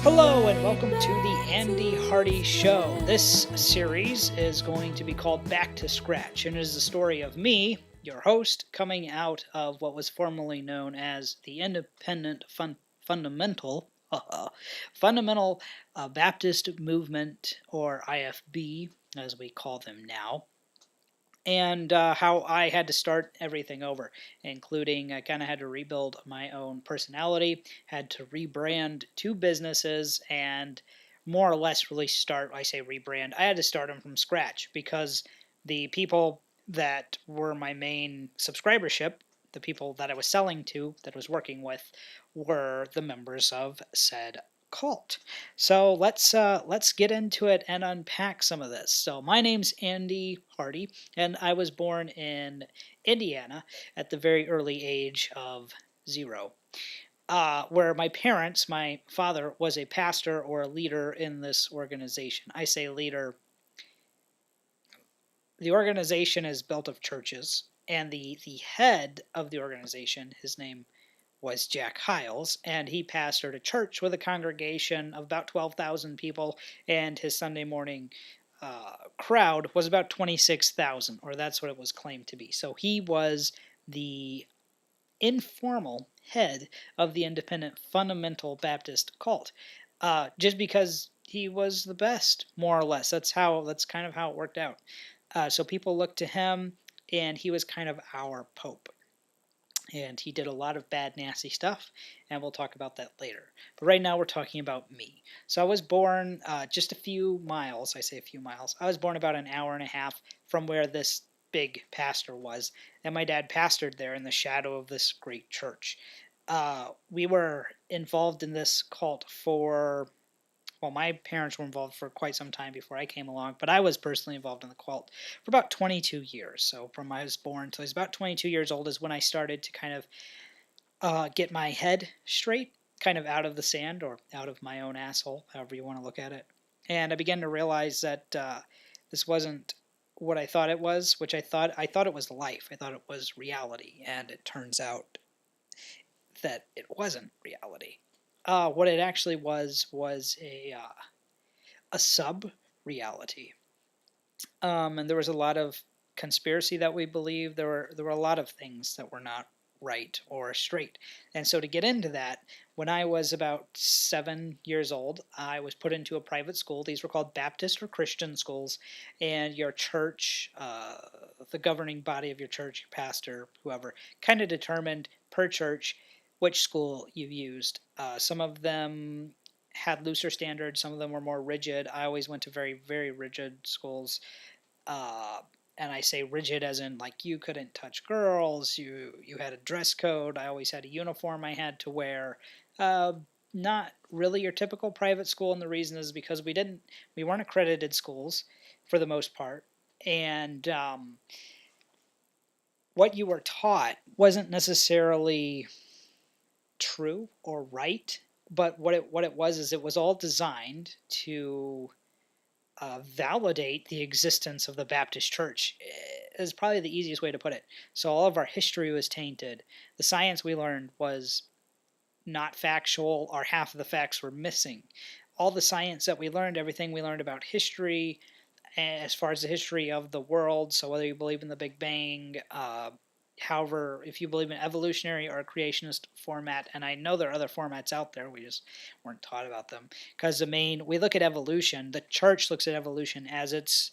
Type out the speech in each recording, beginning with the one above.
Hello and welcome to the Andy Hardy Show. This series is going to be called Back to Scratch, and it is the story of me, your host, coming out of what was formerly known as the Independent Fundamental Fundamental Baptist Movement, or IFB, as we call them now. And how I had to start everything over, including I kind of had to rebuild my own personality, had to rebrand two businesses, and more or less really start. I say rebrand. I had to start them from scratch because the people that were my main subscribership, the people that I was selling to, that I was working with, were the members of said cult. So let's get into it and unpack some of this. So my name's Andy Hardy, and I was born in Indiana at the very early age of 0. Where my parents, my father was a pastor or a leader in this organization. I say leader. The organization is built of churches, and the head of the organization, his name was Jack Hiles, and he pastored a church with a congregation of about 12,000 people, and his Sunday morning crowd was about 26,000, or that's what it was claimed to be. So he was the informal head of the Independent Fundamental Baptist cult, just because he was the best, more or less. That's kind of how it worked out. So people looked to him, and he was kind of our pope. And he did a lot of bad, nasty stuff, and we'll talk about that later. But right now we're talking about me. So I was born just a few miles. I say a few miles. I was born about an hour and a half from where this big pastor was, and my dad pastored there in the shadow of this great church. We were involved in this cult for, well, my parents were involved for quite some time before I came along, but I was personally involved in the cult for about 22 years. So from when I was born till I was about 22 years old is when I started to kind of get my head straight, kind of out of the sand or out of my own asshole, however you want to look at it. And I began to realize that this wasn't what I thought it was, which I thought it was life. I thought it was reality, and it turns out that it wasn't reality. What it actually was a sub reality, and there was a lot of conspiracy that we believed. There were a lot of things that were not right or straight, and so to get into that, when I was about 7 years old, I was put into a private school. These were called Baptist or Christian schools, and your church, the governing body of your church, your pastor, whoever, kind of determined per church which school you used. Some of them had looser standards. Some of them were more rigid. I always went to very, very rigid schools. And I say rigid as in like you couldn't touch girls. You had a dress code. I always had a uniform I had to wear. Uh, Not really your typical private school, and the reason is because we weren't accredited schools for the most part, and what you were taught wasn't necessarily true or right, but what it was is it was all designed to validate the existence of the Baptist Church. Is probably the easiest way to put it. So all of our history was tainted. The science we learned was not factual, or half of the facts were missing. All the science that we learned, everything we learned about history, as far as the history of the world, so whether you believe in the Big Bang, however, if you believe in evolutionary or creationist format, and I know there are other formats out there, we just weren't taught about them. Because we look at evolution, the church looks at evolution as its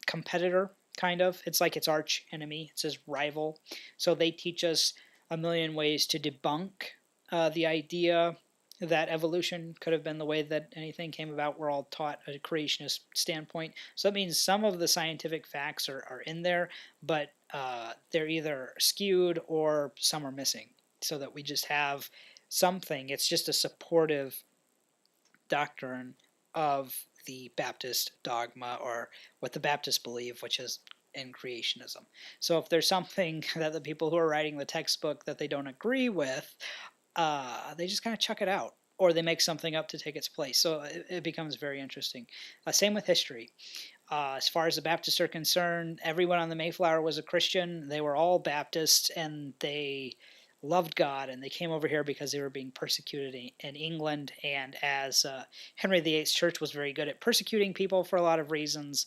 competitor, kind of. It's like its arch enemy, it's its rival. So they teach us a million ways to debunk the idea that evolution could have been the way that anything came about. We're all taught a creationist standpoint. So that means some of the scientific facts are in there, but they're either skewed or some are missing. So that we just have something. It's just a supportive doctrine of the Baptist dogma, or what the Baptists believe, which is in creationism. So if there's something that the people who are writing the textbook that they don't agree with, they just kind of chuck it out, or they make something up to take its place. So it becomes very interesting. Same with history. As far as the Baptists are concerned, everyone on the Mayflower was a Christian. They were all Baptists, and they loved God, and they came over here because they were being persecuted in England. And as Henry VIII's church was very good at persecuting people for a lot of reasons,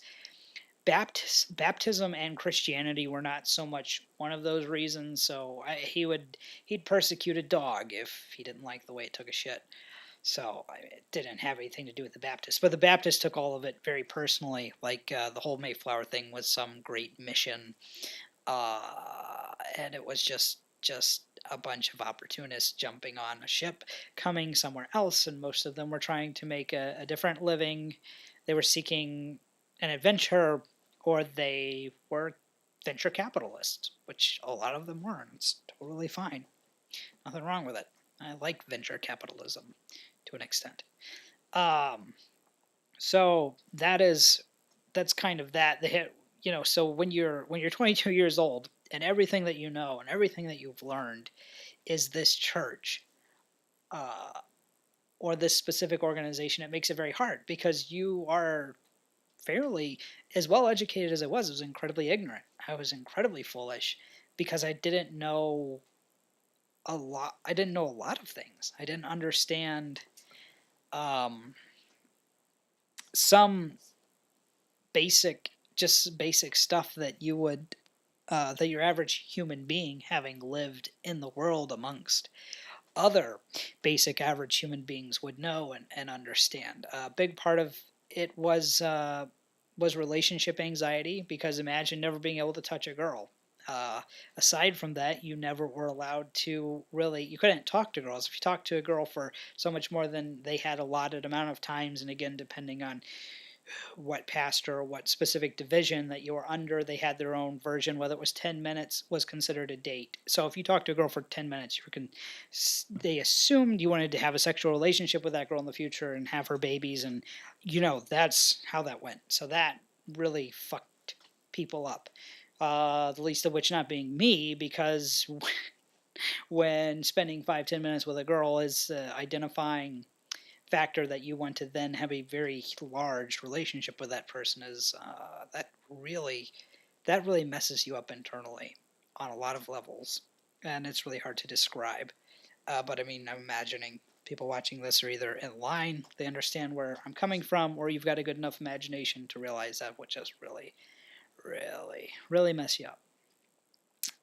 baptism and Christianity were not so much one of those reasons. So he'd persecute a dog if he didn't like the way it took a shit. So it didn't have anything to do with the Baptists, but the Baptists took all of it very personally. Like the whole Mayflower thing was some great mission, and it was just a bunch of opportunists jumping on a ship, coming somewhere else, and most of them were trying to make a different living. They were seeking an adventure, or they were venture capitalists, which a lot of them were, and it's totally fine. Nothing wrong with it. I like venture capitalism to an extent. So that's kind of that. So when you're 22 years old and everything that you know and everything that you've learned is this church, or this specific organization, it makes it very hard because you are fairly, as well educated as I was incredibly ignorant. I was incredibly foolish because I didn't know a lot. I didn't know a lot of things. I didn't understand some basic stuff that you would that your average human being, having lived in the world amongst other basic average human beings, would know and understand. A big part of it was relationship anxiety, because imagine never being able to touch a girl. Aside from that, you never were allowed to really, you couldn't talk to girls. If you talked to a girl for so much more than they had allotted amount of times, and again, depending on what pastor or what specific division that you were under, they had their own version. Whether it was 10 minutes was considered a date. So if you talked to a girl for 10 minutes, they assumed you wanted to have a sexual relationship with that girl in the future and have her babies, and that's how that went. So that really fucked people up. The least of which not being me, because when spending 5-10 minutes with a girl is identifying factor that you want to then have a very large relationship with that person, is that really messes you up internally on a lot of levels, and it's really hard to describe. But I mean, I'm imagining people watching this are either in line, they understand where I'm coming from, or you've got a good enough imagination to realize that would just really mess you up.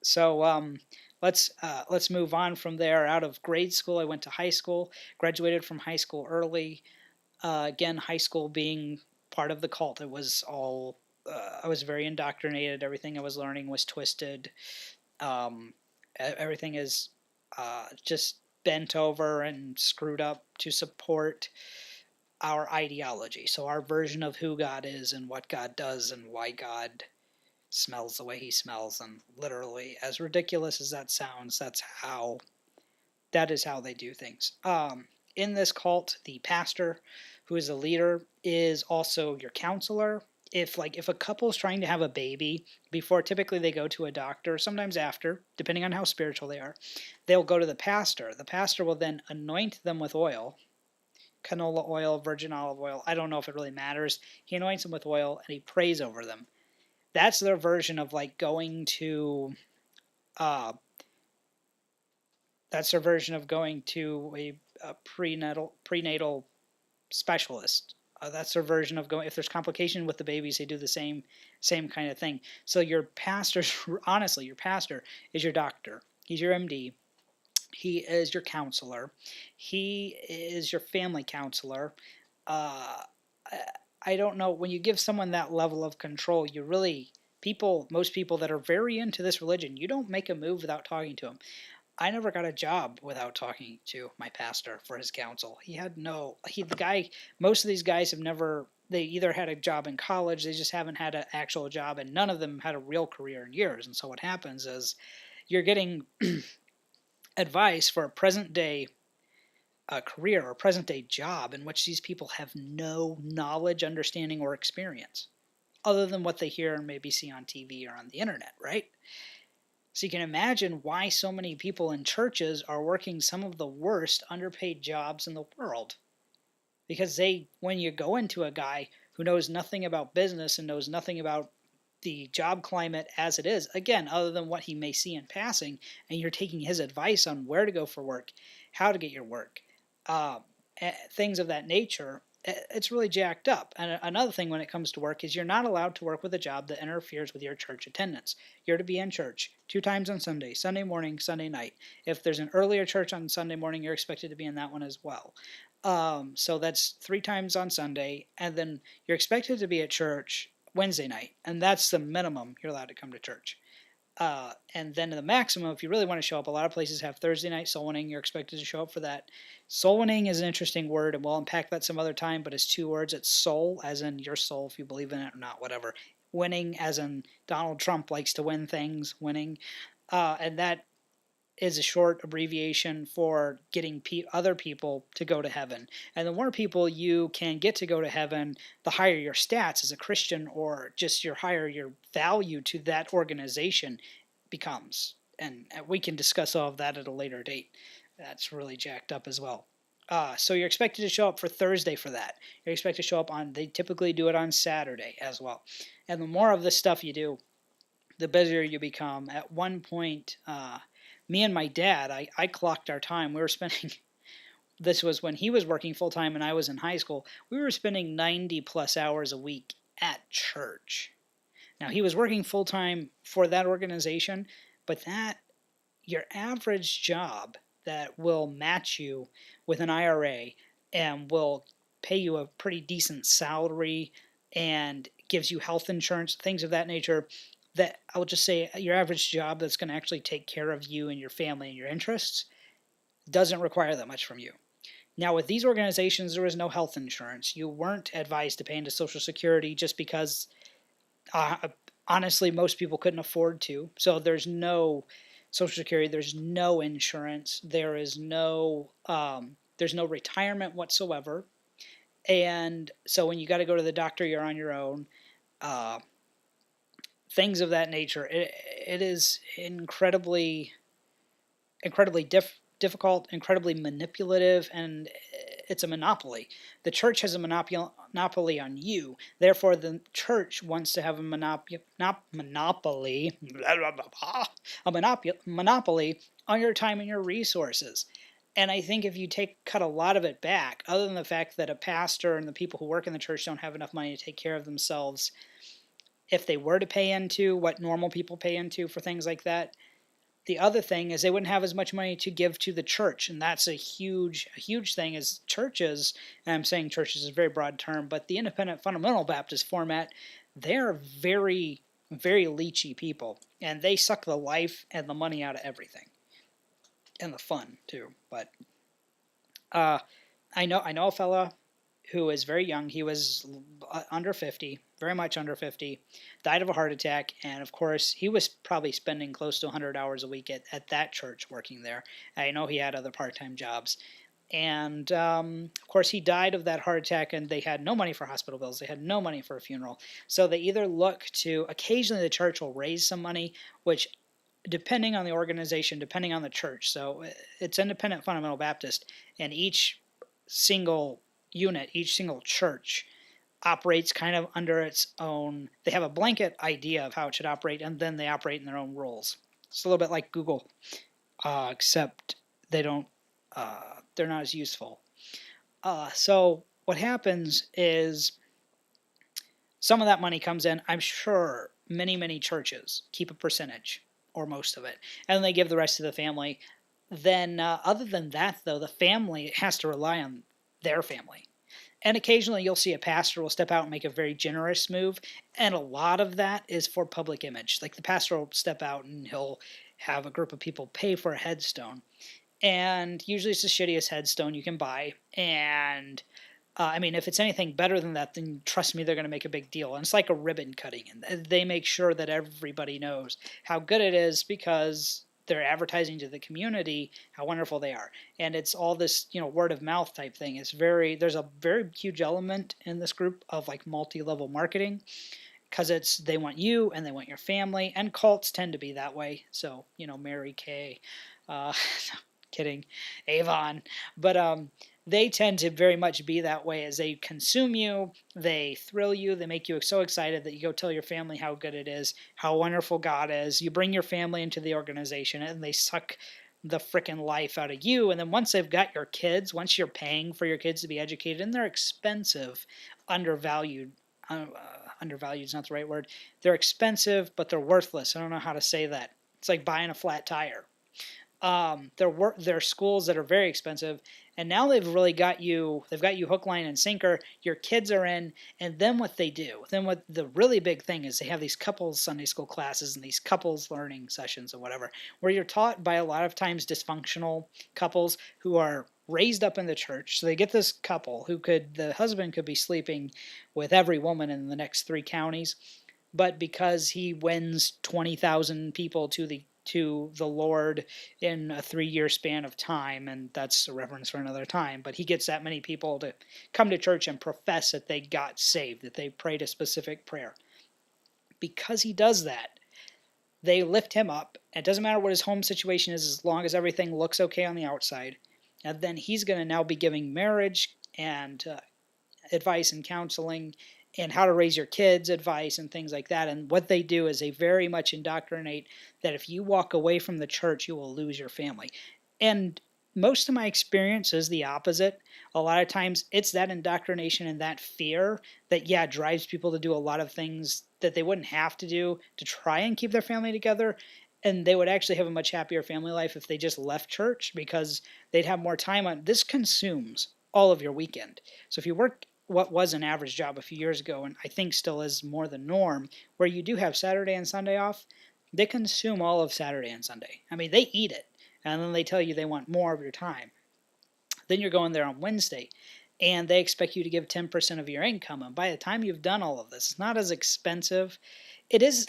So let's move on from there. Out of grade school, I went to high school, graduated from high school early. Again, high school being part of the cult, it was all, I was very indoctrinated. Everything I was learning was twisted. Everything is just bent over and screwed up to support our ideology. So our version of who God is and what God does and why God smells the way he smells, and literally, as ridiculous as that sounds, that is how they do things. In this cult, the pastor, who is the leader, is also your counselor. If a couple is trying to have a baby, before typically they go to a doctor, sometimes after, depending on how spiritual they are, they'll go to the pastor. The pastor will then anoint them with oil, canola oil, virgin olive oil. I don't know if it really matters. He anoints them with oil and he prays over them. That's their version of going to a prenatal specialist. That's their version of going. If there's complication with the babies, they do the same kind of thing. So your pastor, honestly, your pastor is your doctor. He's your MD. He is your counselor. He is your family counselor. I don't know, when you give someone that level of control, most people that are very into this religion, you don't make a move without talking to them. I never got a job without talking to my pastor for his counsel. Most of these guys have never, they either had a job in college, they just haven't had an actual job, and none of them had a real career in years. And so what happens is you're getting advice for a present day career or present day job in which these people have no knowledge, understanding, or experience other than what they hear and maybe see on TV or on the internet, right? So you can imagine why so many people in churches are working some of the worst underpaid jobs in the world. Because when you go into a guy who knows nothing about business and knows nothing about the job climate as it is, again, other than what he may see in passing, and you're taking his advice on where to go for work, how to get your work, uh, things of that nature, it's really jacked up. And another thing when it comes to work is you're not allowed to work with a job that interferes with your church attendance. You're to be in church 2 times on Sunday, Sunday morning, Sunday night. If there's an earlier church on Sunday morning, you're expected to be in that one as well. So that's 3 times on Sunday, and then you're expected to be at church Wednesday night, and that's the minimum you're allowed to come to church. And then the maximum, if you really want to show up, a lot of places have Thursday night soul winning. You're expected to show up for that. Soul winning is an interesting word, and we'll unpack that some other time, but it's 2 words. It's soul, as in your soul, if you believe in it or not, whatever. Winning, as in Donald Trump likes to win things, winning. And that is a short abbreviation for getting other people to go to heaven. And the more people you can get to go to heaven, the higher your stats as a Christian, or just your higher your value to that organization becomes. And we can discuss all of that at a later date. That's really jacked up as well. So you're expected to show up for Thursday for that. You're expected to show up they typically do it on Saturday as well. And the more of this stuff you do, the busier you become. At one point, me and my dad, I clocked our time. We were spending, this was when he was working full time and I was in high school, we were spending 90 plus hours a week at church. Now, he was working full time for that organization, but your average job that will match you with an IRA and will pay you a pretty decent salary and gives you health insurance, things of that nature, that I'll just say your average job that's going to actually take care of you and your family and your interests doesn't require that much from you. Now, with these organizations, there was no health insurance. You weren't advised to pay into Social Security just because, honestly, most people couldn't afford to. So there's no Social Security, there's no insurance, there's no retirement whatsoever. And so when you got to go to the doctor, you're on your own. Things of that nature. It is incredibly difficult, incredibly manipulative, and it's a monopoly. The church has a monopoly on you. Therefore, the church wants to have a monopoly on your time and your resources. And I think if you cut a lot of it back, other than the fact that a pastor and the people who work in the church don't have enough money to take care of themselves, if they were to pay into what normal people pay into for things like that, the other thing is they wouldn't have as much money to give to the church. And that's a huge thing is churches, and I'm saying churches is a very broad term, but the independent fundamental Baptist format, they're very, very leechy people. And they suck the life and the money out of everything. And the fun, too. But I know a fella who is very young. He was under 50, very much under 50, died of a heart attack, and of course he was probably spending close to 100 hours a week at that church working there. I know he had other part-time jobs, and of course he died of that heart attack, and they had no money for hospital bills, they had no money for a funeral, so they either look to, occasionally the church will raise some money, which depending on the organization, depending on the church, so it's independent fundamental Baptist, and each single unit, each single church operates kind of under its own, they have a blanket idea of how it should operate, and then they operate in their own rules. It's a little bit like Google, except they're not as useful. So what happens is some of that money comes in. I'm sure many churches keep a percentage, or most of it, and they give the rest to the family. Then other than that, though, the family has to rely on their family. And occasionally you'll see a pastor will step out and make a very generous move, and a lot of that is for public image. Like the pastor will step out and he'll have a group of people pay for a headstone. And usually it's the shittiest headstone you can buy. And I mean, if it's anything better than that, then trust me, they're going to make a big deal. And it's like a ribbon cutting. And they make sure that everybody knows how good it is because they're advertising to the community how wonderful they are. And it's all this, word of mouth type thing. There's a very huge element in this group of like multi-level marketing because they want you and they want your family, and cults tend to be that way. So, Mary Kay, no, kidding, Avon. But they tend to very much be that way as they consume you, they thrill you, they make you so excited that you go tell your family how good it is, how wonderful God is. You bring your family into the organization and they suck the frickin' life out of you. And then once they've got your kids, once you're paying for your kids to be educated, and they're expensive, undervalued. Undervalued is not the right word. They're expensive, but they're worthless. I don't know how to say that. It's like buying a flat tire. They're schools that are very expensive, and now they've really got you. They've got you hook, line, and sinker. Your kids are in, and then what they do? Then what the really big thing is they have these couples Sunday school classes and these couples learning sessions or whatever, where you're taught by a lot of times dysfunctional couples who are raised up in the church. So they get this couple who the husband could be sleeping with every woman in the next 3 counties, but because he wins 20,000 people to the Lord in a 3-year span of time, and that's a reference for another time, but he gets that many people to come to church and profess that they got saved, that they prayed a specific prayer. Because he does that, they lift him up. It doesn't matter what his home situation is as long as everything looks okay on the outside. And then he's going to now be giving marriage and advice and counseling and how to raise your kids advice and things like that. And what they do is they very much indoctrinate that if you walk away from the church, you will lose your family. And most of my experience is the opposite. A lot of times it's that indoctrination and that fear that, yeah, drives people to do a lot of things that they wouldn't have to do to try and keep their family together. And they would actually have a much happier family life if they just left church, because they'd have more time on. This consumes all of your weekend. So if you work what was an average job a few years ago, and I think still is more the norm, where you do have Saturday and Sunday off, they consume all of Saturday and Sunday. I mean, they eat it, and then they tell you they want more of your time. Then you're going there on Wednesday, and they expect you to give 10% of your income. And by the time you've done all of this, it's not as expensive. It is,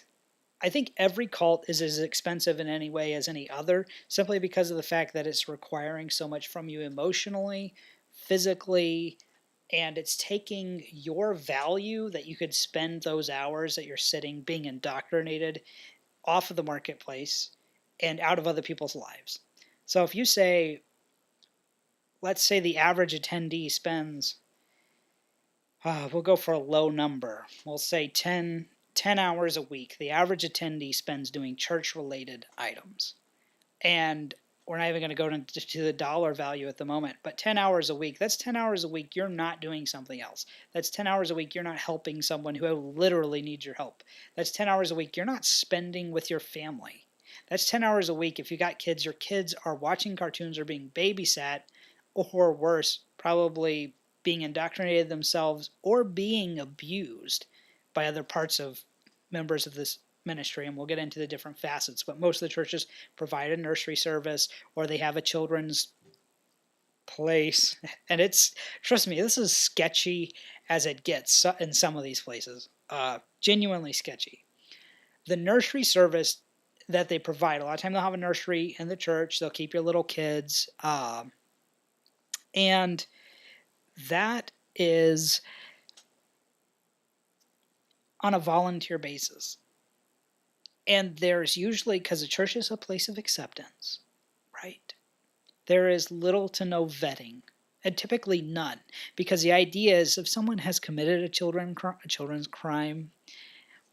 I think every cult is as expensive in any way as any other, simply because of the fact that it's requiring so much from you emotionally, physically, and it's taking your value that you could spend those hours that you're sitting being indoctrinated off of the marketplace and out of other people's lives. So if you say, let's say the average attendee spends, we'll go for a low number, we'll say 10 hours a week, the average attendee spends doing church-related items. And we're not even going to go into the dollar value at the moment, but 10 hours a week, that's 10 hours a week you're not doing something else. That's 10 hours a week you're not helping someone who literally needs your help. That's 10 hours a week you're not spending with your family. That's 10 hours a week if you got kids, your kids are watching cartoons or being babysat, or worse, probably being indoctrinated themselves or being abused by other parts of members of this ministry, and we'll get into the different facets, but most of the churches provide a nursery service or they have a children's place, and it's, trust me, this is sketchy as it gets in some of these places, genuinely sketchy. The nursery service that they provide, a lot of time they'll have a nursery in the church, they'll keep your little kids, and that is on a volunteer basis. And there's usually, because the church is a place of acceptance, right? There is little to no vetting, and typically none, because the idea is if someone has committed a children's crime,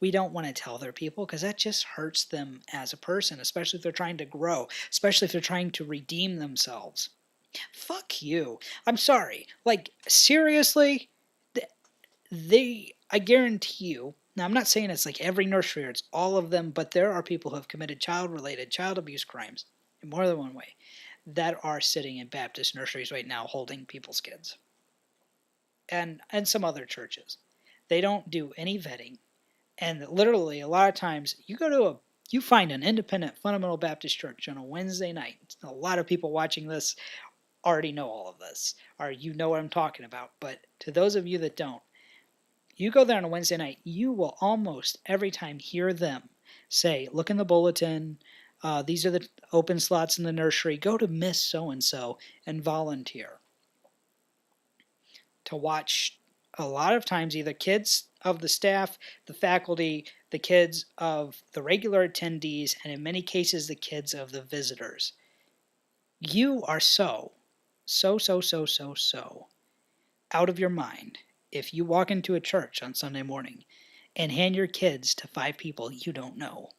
we don't want to tell their people because that just hurts them as a person, especially if they're trying to grow, especially if they're trying to redeem themselves. Fuck you. I'm sorry. Like, seriously? I guarantee you, now I'm not saying it's like every nursery or it's all of them, but there are people who have committed child abuse crimes in more than one way that are sitting in Baptist nurseries right now holding people's kids. And some other churches. They don't do any vetting. And literally a lot of times you find an independent fundamental Baptist church on a Wednesday night. A lot of people watching this already know all of this, or you know what I'm talking about. But to those of you that don't, you go there on a Wednesday night, you will almost every time hear them say, look in the bulletin, these are the open slots in the nursery, go to Miss So-and-so and volunteer to watch, a lot of times, either kids of the staff, the faculty, the kids of the regular attendees, and in many cases the kids of the visitors. You are so so out of your mind if you walk into a church on Sunday morning and hand your kids to 5 people you don't know.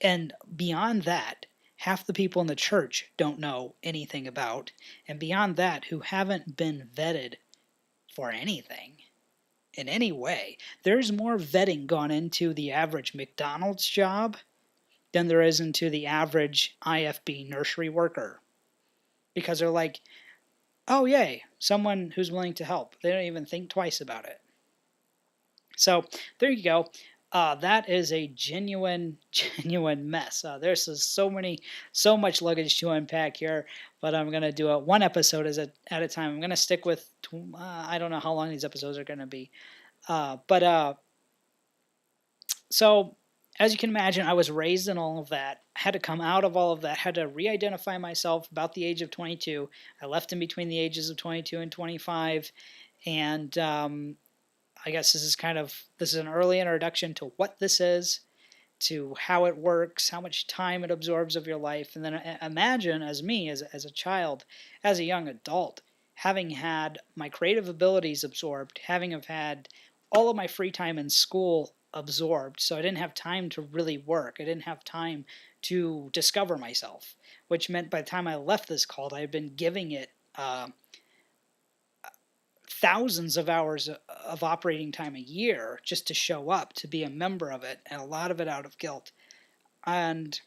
And beyond that, half the people in the church don't know anything about, and beyond that, who haven't been vetted for anything in any way. There's more vetting gone into the average McDonald's job than there is into the average IFB nursery worker. Because they're like, oh, yay, someone who's willing to help. They don't even think twice about it. So there you go. That is a genuine mess. There's so much luggage to unpack here, but I'm gonna do one episode at a time. I'm gonna stick with. I don't know how long these episodes are gonna be, so as you can imagine, I was raised in all of that. Had to come out of all of that. Had to re-identify myself about the age of 22. I left in between the ages of 22 and 25, and I guess this is an early introduction to what this is, to how it works, how much time it absorbs of your life, and then imagine as a child, as a young adult, having had my creative abilities absorbed, having have had all of my free time in school absorbed, so I didn't have time to really work. I didn't have time to discover myself, which meant by the time I left this cult, I had been giving it thousands of hours of operating time a year just to show up, to be a member of it, and a lot of it out of guilt. And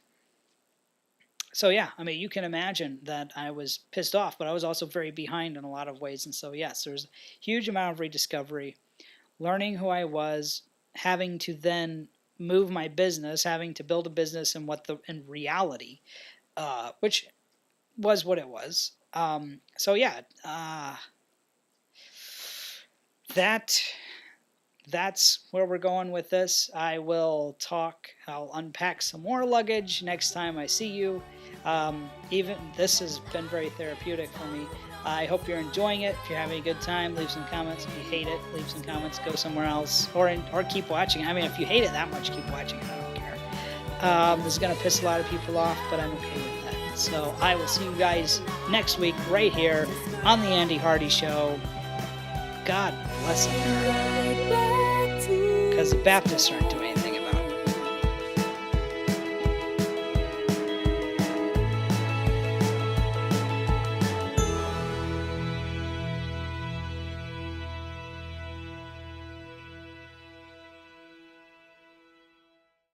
so, yeah, I mean, you can imagine that I was pissed off, but I was also very behind in a lot of ways. And so, yes, there's a huge amount of rediscovery, learning who I was, having to then move my business, having to build a business in reality, which was what it was. So yeah, that's where we're going with this. I'll unpack some more luggage next time I see you. Even this has been very therapeutic for me. I hope you're enjoying it. If you're having a good time, leave some comments. If you hate it, leave some comments. Go somewhere else, or keep watching. I mean, if you hate it that much, keep watching. I don't care. This is going to piss a lot of people off, but I'm okay with that. So I will see you guys next week right here on the Andy Hardy Show. God bless America, because the Baptists aren't doing